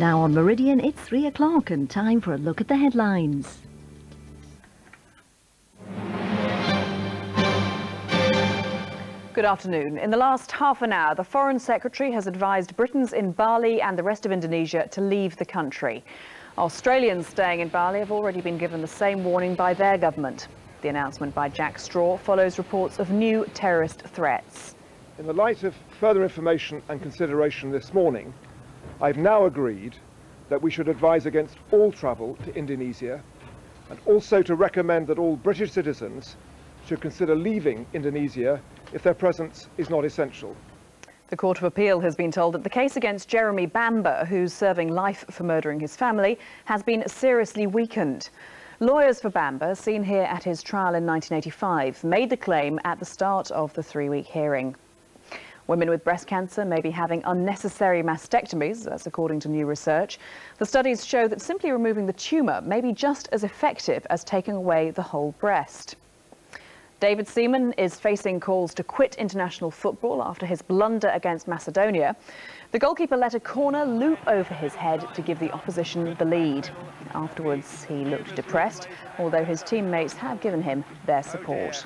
Now on Meridian, it's 3 o'clock and time for a look at the headlines. Good afternoon. In the last half an hour, the Foreign Secretary has advised Britons in Bali and the rest of Indonesia to leave the country. Australians staying in Bali have already been given the same warning by their government. The announcement by Jack Straw follows reports of new terrorist threats. In the light of further information and consideration this morning, I've now agreed that we should advise against all travel to Indonesia and also to recommend that all British citizens should consider leaving Indonesia if their presence is not essential. The Court of Appeal has been told that the case against Jeremy Bamber, who's serving life for murdering his family, has been seriously weakened. Lawyers for Bamber, seen here at his trial in 1985, made the claim at the start of the 3-week hearing. Women with breast cancer may be having unnecessary mastectomies, that's according to new research. The studies show that simply removing the tumour may be just as effective as taking away the whole breast. David Seaman is facing calls to quit international football after his blunder against Macedonia. The goalkeeper let a corner loop over his head to give the opposition the lead. Afterwards, he looked depressed, although his teammates have given him their support.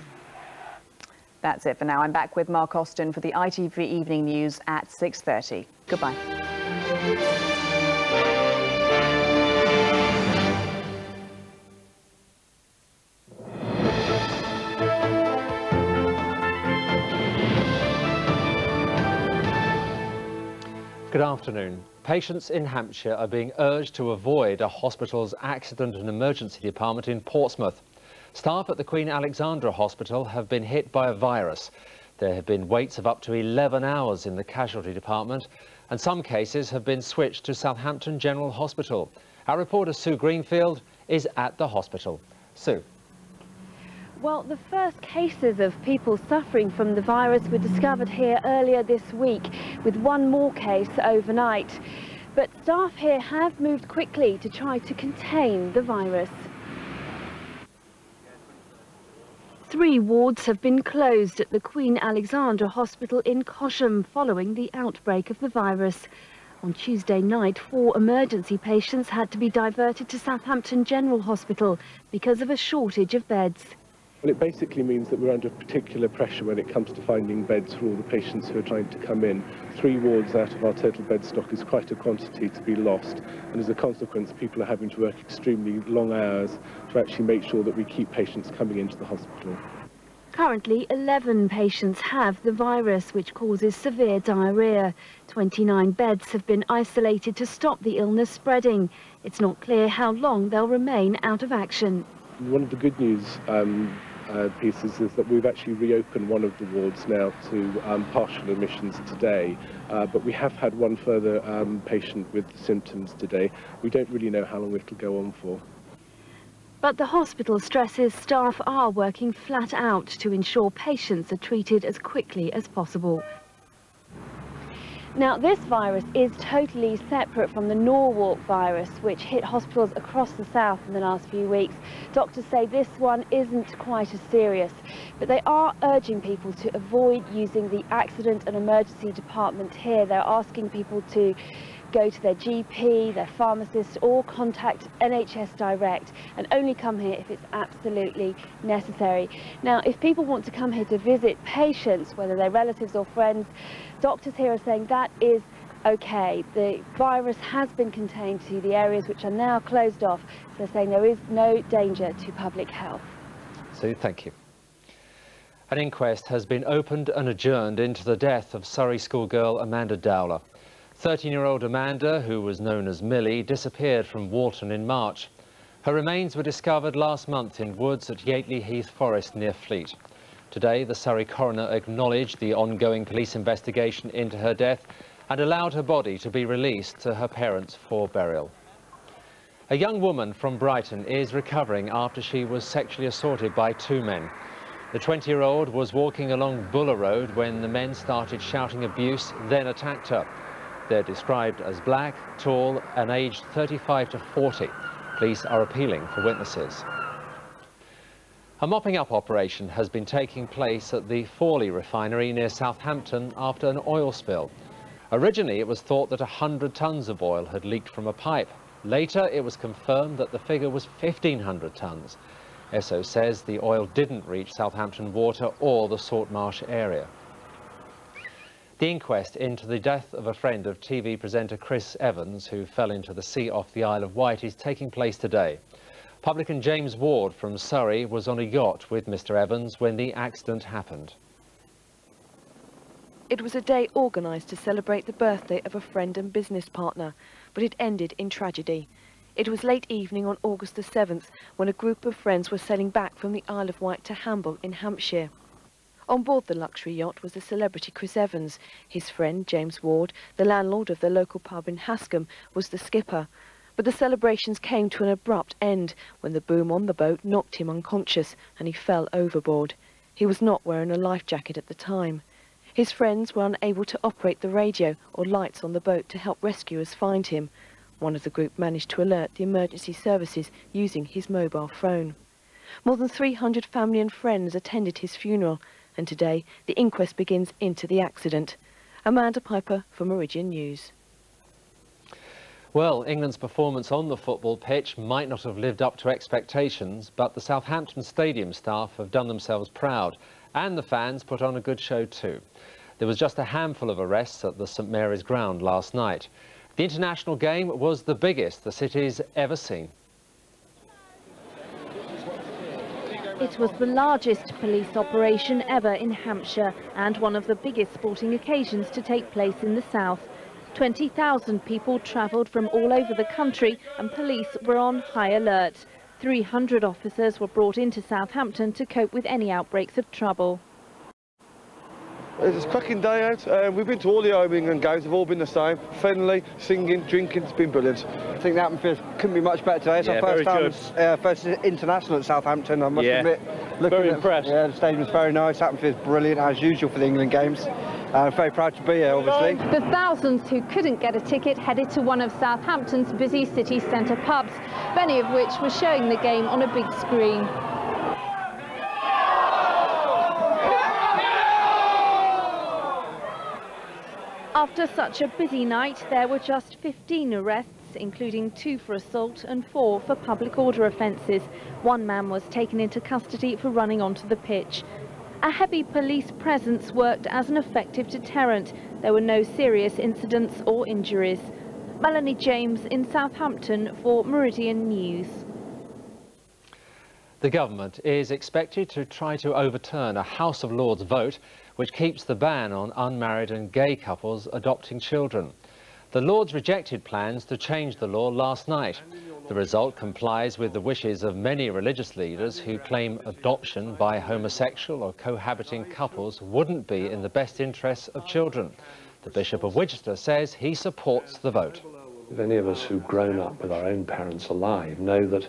That's it for now. I'm back with Mark Austin for the ITV Evening News at 6:30. Goodbye. Good afternoon. Patients in Hampshire are being urged to avoid a hospital's accident and emergency department in Portsmouth. Staff at the Queen Alexandra Hospital have been hit by a virus. There have been waits of up to 11 hours in the casualty department, and some cases have been switched to Southampton General Hospital. Our reporter Sue Greenfield is at the hospital. Sue. Well, the first cases of people suffering from the virus were discovered here earlier this week, with one more case overnight. But staff here have moved quickly to try to contain the virus. 3 wards have been closed at the Queen Alexandra Hospital in Cosham following the outbreak of the virus. On Tuesday night, 4 emergency patients had to be diverted to Southampton General Hospital because of a shortage of beds. Well, it basically means that we're under particular pressure when it comes to finding beds for all the patients who are trying to come in. 3 wards out of our total bed stock is quite a quantity to be lost, and as a consequence people are having to work extremely long hours to actually make sure that we keep patients coming into the hospital. Currently, 11 patients have the virus, which causes severe diarrhoea. 29 beds have been isolated to stop the illness spreading. It's not clear how long they'll remain out of action. One of the good news pieces is that we've actually reopened one of the wards now to partial admissions today, but we have had one further patient with symptoms today. We don't really know how long it'll go on for. But the hospital stresses staff are working flat out to ensure patients are treated as quickly as possible. Now, this virus is totally separate from the Norwalk virus, which hit hospitals across the south in the last few weeks. Doctors say this one isn't quite as serious, but they are urging people to avoid using the accident and emergency department here. They're asking people to go to their GP, their pharmacist, or contact NHS Direct, and only come here if it's absolutely necessary. Now, if people want to come here to visit patients, whether they're relatives or friends, doctors here are saying that is okay. The virus has been contained to the areas which are now closed off, so they're saying there is no danger to public health. Sue, thank you. An inquest has been opened and adjourned into the death of Surrey schoolgirl Amanda Dowler. 13-year-old Amanda, who was known as Millie, disappeared from Walton in March. Her remains were discovered last month in woods at Yateley Heath Forest near Fleet. Today, the Surrey coroner acknowledged the ongoing police investigation into her death and allowed her body to be released to her parents for burial. A young woman from Brighton is recovering after she was sexually assaulted by 2 men. The 20-year-old was walking along Buller Road when the men started shouting abuse, then attacked her. They're described as black, tall and aged 35 to 40. Police are appealing for witnesses. A mopping-up operation has been taking place at the Fawley refinery near Southampton after an oil spill. Originally, it was thought that 100 tonnes of oil had leaked from a pipe. Later, it was confirmed that the figure was 1,500 tonnes. Esso says the oil didn't reach Southampton Water or the Saltmarsh area. The inquest into the death of a friend of TV presenter Chris Evans, who fell into the sea off the Isle of Wight, is taking place today. Publican James Ward from Surrey was on a yacht with Mr. Evans when the accident happened. It was a day organised to celebrate the birthday of a friend and business partner, but it ended in tragedy. It was late evening on August the 7th when a group of friends were sailing back from the Isle of Wight to Hamble in Hampshire. On board the luxury yacht was the celebrity Chris Evans. His friend, James Ward, the landlord of the local pub in Hascombe, was the skipper. But the celebrations came to an abrupt end when the boom on the boat knocked him unconscious and he fell overboard. He was not wearing a life jacket at the time. His friends were unable to operate the radio or lights on the boat to help rescuers find him. One of the group managed to alert the emergency services using his mobile phone. More than 300 family and friends attended his funeral, and today the inquest begins into the accident. Amanda Piper for Meridian News. Well, England's performance on the football pitch might not have lived up to expectations, but the Southampton Stadium staff have done themselves proud, and the fans put on a good show too. There was just a handful of arrests at the St Mary's ground last night. The international game was the biggest the city's ever seen. It was the largest police operation ever in Hampshire and one of the biggest sporting occasions to take place in the south. 20,000 people travelled from all over the country and police were on high alert. 300 officers were brought into Southampton to cope with any outbreaks of trouble. It's a cracking day out. We've been to all the home England games, they've all been the same. Friendly, singing, drinking, it's been brilliant. I think the atmosphere couldn't be much better today. It's our first international at Southampton, I must admit. Very impressed. Yeah, the stadium's very nice, the atmosphere's brilliant as usual for the England games. Very proud to be here, obviously. The thousands who couldn't get a ticket headed to one of Southampton's busy city centre pubs, many of which were showing the game on a big screen. After such a busy night, there were just 15 arrests, including 2 for assault and 4 for public order offences. One man was taken into custody for running onto the pitch. A heavy police presence worked as an effective deterrent. There were no serious incidents or injuries. Melanie James in Southampton for Meridian News. The government is expected to try to overturn a House of Lords vote which keeps the ban on unmarried and gay couples adopting children. The Lords rejected plans to change the law last night. The result complies with the wishes of many religious leaders who claim adoption by homosexual or cohabiting couples wouldn't be in the best interests of children. The Bishop of Winchester says he supports the vote. If any of us who've grown up with our own parents alive know that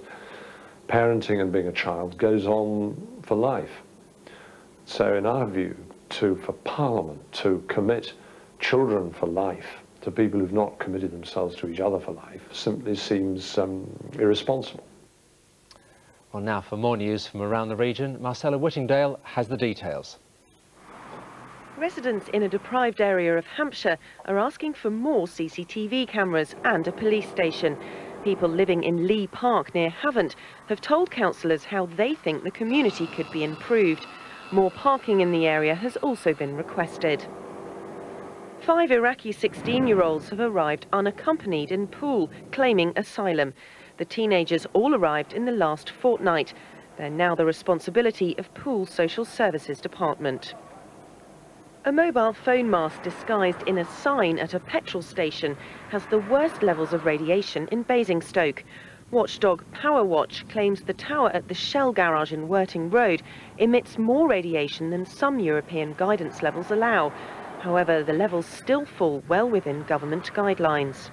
parenting and being a child goes on for life. So in our view, for Parliament to commit children for life to people who've not committed themselves to each other for life simply seems irresponsible. Well, now for more news from around the region, Marcella Whittingdale has the details. Residents in a deprived area of Hampshire are asking for more CCTV cameras and a police station. People living in Lee Park near Havant have told councillors how they think the community could be improved. More parking in the area has also been requested. 5 Iraqi 16-year-olds have arrived unaccompanied in Poole, claiming asylum. The teenagers all arrived in the last fortnight. They're now the responsibility of Poole Social Services Department. A mobile phone mast disguised in a sign at a petrol station has the worst levels of radiation in Basingstoke. Watchdog Powerwatch claims the tower at the Shell garage in Worting Road emits more radiation than some European guidance levels allow. However, the levels still fall well within government guidelines.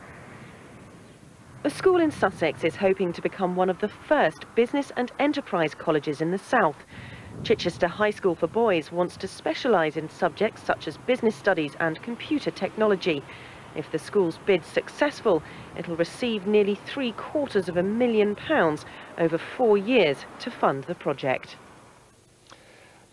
A school in Sussex is hoping to become one of the first business and enterprise colleges in the south. Chichester High School for Boys wants to specialise in subjects such as business studies and computer technology. If the school's bid's successful, it'll receive nearly £750,000 over 4 years to fund the project.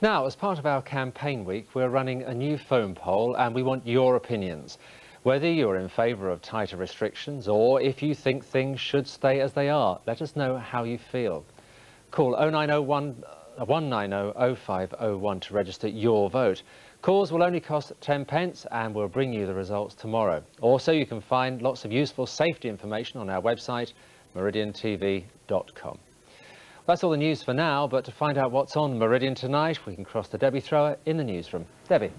Now, as part of our campaign week, we're running a new phone poll and we want your opinions. Whether you're in favour of tighter restrictions or if you think things should stay as they are, let us know how you feel. Call 0901 190 0501 to register your vote. Calls will only cost 10 pence and we'll bring you the results tomorrow. Also, you can find lots of useful safety information on our website, meridiantv.com. That's all the news for now, but to find out what's on Meridian tonight, we can cross to Debbie Thrower in the newsroom. Debbie.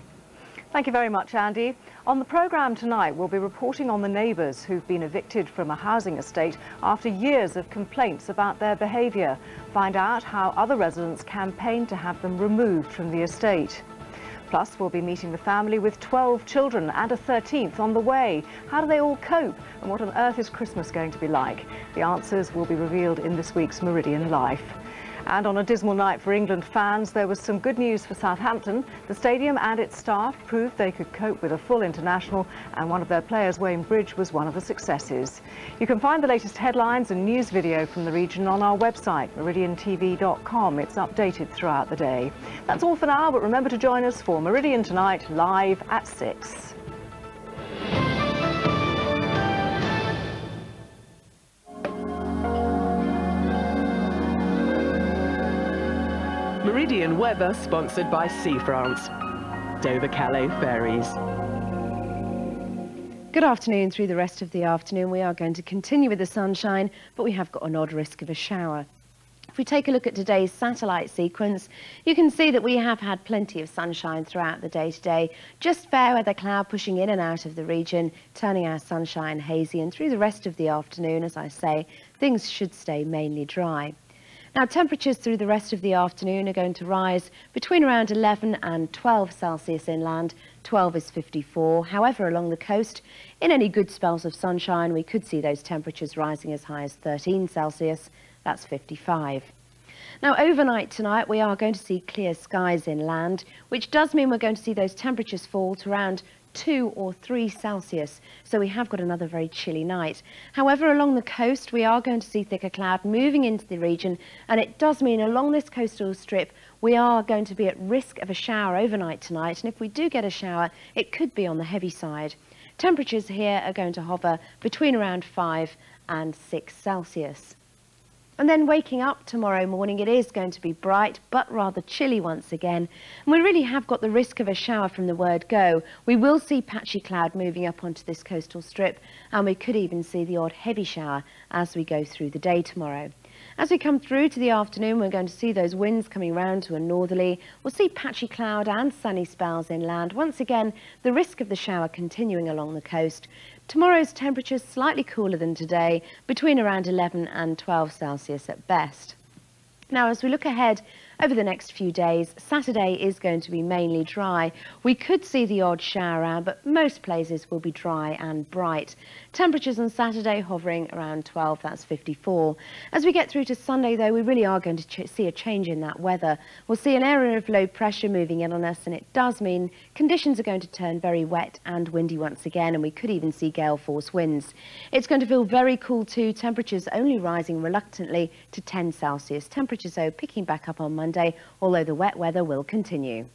Thank you very much, Andy. On the programme tonight, we'll be reporting on the neighbours who've been evicted from a housing estate after years of complaints about their behaviour. Find out how other residents campaigned to have them removed from the estate. Plus, we'll be meeting the family with 12 children and a 13th on the way. How do they all cope? And what on earth is Christmas going to be like? The answers will be revealed in this week's Meridian Life. And on a dismal night for England fans, there was some good news for Southampton. The stadium and its staff proved they could cope with a full international, and one of their players, Wayne Bridge, was one of the successes. You can find the latest headlines and news video from the region on our website, meridiantv.com. It's updated throughout the day. That's all for now, but remember to join us for Meridian Tonight, live at 6. Meridian weather sponsored by Sea France. Dover-Calais ferries. Good afternoon. Through the rest of the afternoon we are going to continue with the sunshine, but we have got an odd risk of a shower. If we take a look at today's satellite sequence, you can see that we have had plenty of sunshine throughout the day today. Just fair weather cloud pushing in and out of the region, turning our sunshine hazy, and through the rest of the afternoon, as I say, things should stay mainly dry. Now, temperatures through the rest of the afternoon are going to rise between around 11 and 12 Celsius inland. 12 is 54. However, along the coast, in any good spells of sunshine, we could see those temperatures rising as high as 13 Celsius. That's 55. Now, overnight tonight, we are going to see clear skies inland, which does mean we're going to see those temperatures fall to around 2 or 3 Celsius, so we have got another very chilly night. However, along the coast we are going to see thicker cloud moving into the region, and it does mean along this coastal strip we are going to be at risk of a shower overnight tonight, and if we do get a shower it could be on the heavy side. Temperatures here are going to hover between around 5 and 6 Celsius. And then waking up tomorrow morning, it is going to be bright but rather chilly once again. And we really have got the risk of a shower from the word go. We will see patchy cloud moving up onto this coastal strip, and we could even see the odd heavy shower as we go through the day tomorrow. As we come through to the afternoon, we're going to see those winds coming round to a northerly. We'll see patchy cloud and sunny spells inland. Once again, the risk of the shower continuing along the coast. Tomorrow's temperatures slightly cooler than today, between around 11 and 12 Celsius at best. Now, as we look ahead over the next few days, Saturday is going to be mainly dry. We could see the odd shower around, but most places will be dry and bright. Temperatures on Saturday hovering around 12, that's 54. As we get through to Sunday, though, we really are going to see a change in that weather. We'll see an area of low pressure moving in on us, and it does mean conditions are going to turn very wet and windy once again, and we could even see gale force winds. It's going to feel very cool too, temperatures only rising reluctantly to 10 Celsius. Temperatures, though, picking back up on Monday, although the wet weather will continue.